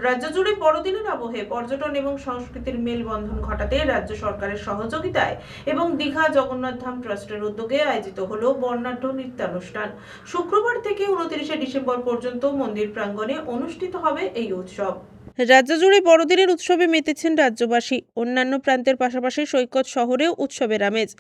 রাজ্য জুড়ে বড়দিনের আবহে পর্যটন এবং সংস্কৃতির মেলবন্ধন ঘটাতে রাজ্য সরকারের সহযোগিতায় এবং দীঘা জগন্নাথ ধাম ট্রাস্টের উদ্যোগে আয়োজিত হলো বর্ণাঢ্য নৃত্যানুষ্ঠান। শুক্রবার থেকে 29শে ডিসেম্বর পর্যন্ত মন্দির প্রাঙ্গণে অনুষ্ঠিত হবে এই উৎসব। রাজ্য জুড়ে বড়দিনের উৎসবে মেতেছেন রাজ্যবাসী। অন্যান্য প্রান্তের পাশাপাশি সৈকত শহরেও উৎসবের আমেজ।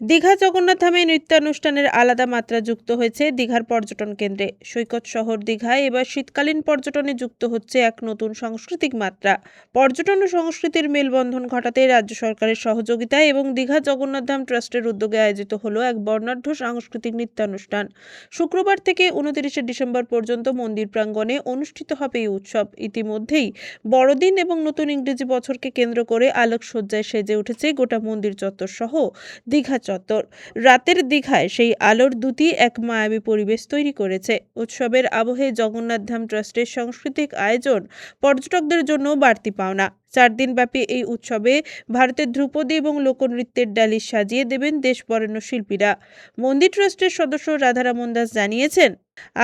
দীঘা জগন্নাথ ধামে নৃত্যানুষ্ঠানের আলাদা মাত্রা যুক্ত হয়েছে দীঘার পর্যটন কেন্দ্রে। সৈকত শহর দীঘায় এবার শীতকালীন পর্যটনে যুক্ত হচ্ছে এক নতুন সাংস্কৃতিক মাত্রা। পর্যটন ও সংস্কৃতির মেলবন্ধন ঘটাতে রাজ্য সরকারের সহযোগিতায় এবং দীঘা জগন্নাথ ধাম ট্রাস্টের উদ্যোগে আয়োজিত হলো এক বর্ণাঢ্য সাংস্কৃতিক নৃত্যানুষ্ঠান। শুক্রবার থেকে 29শে ডিসেম্বর পর্যন্ত মন্দির প্রাঙ্গণে অনুষ্ঠিত হবে এই উৎসব। ইতিমধ্যেই বড়দিন এবং নতুন ইংরেজি বছরকে কেন্দ্র করে আলোকসজ্জায় সেজে উঠেছে গোটা মন্দির চত্বর সহ দীঘা চত্বর। রাতের দীঘায় সেই আলোর দ্যুতি এক মায়াবী পরিবেশ তৈরি করেছে। উৎসবের আবহে জগন্নাথ ধাম ট্রাস্টের সাংস্কৃতিক আয়োজন পর্যটকদের জন্য বাড়তি পাওনা। 4 দিনব্যাপী এই উৎসবে ভারতের ধ্রুপদী এবং লোকনৃত্যের ডালিশ সাজিয়ে দেবেন দেশ বরেণ্য শিল্পীরা। মন্দির ট্রাস্টের সদস্য রাধারমন দাস জানিয়েছেন,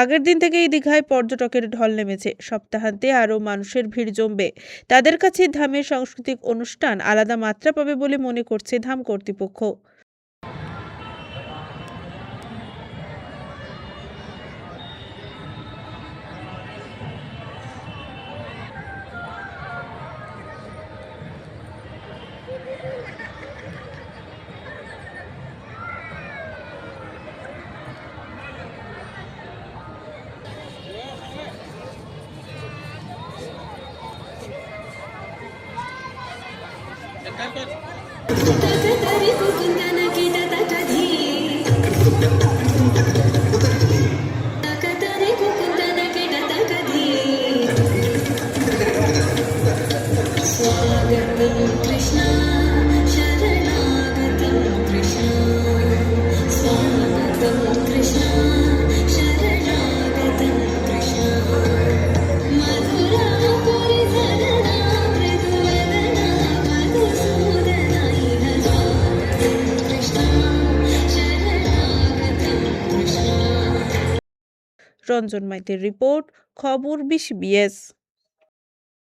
আগের দিন থেকেই দীঘায় পর্যটকের ঢল নেমেছে। সপ্তাহান্তে আরও মানুষের ভিড় জমবে। তাদের কাছে ধামের সাংস্কৃতিক অনুষ্ঠান আলাদা মাত্রা পাবে বলে মনে করছে ধাম কর্তৃপক্ষ। कृष्ण शरणागतं कृष्ण स्वागतं कृष्ण शरणागतं कृष्ण मधुरापुरी धरणा मृदुवदना मधुसूदना इह स्वागतं कृष्ण शरणागतं कृष्ण। রঞ্জন মাইতির রিপোর্ট, খবর 20BS।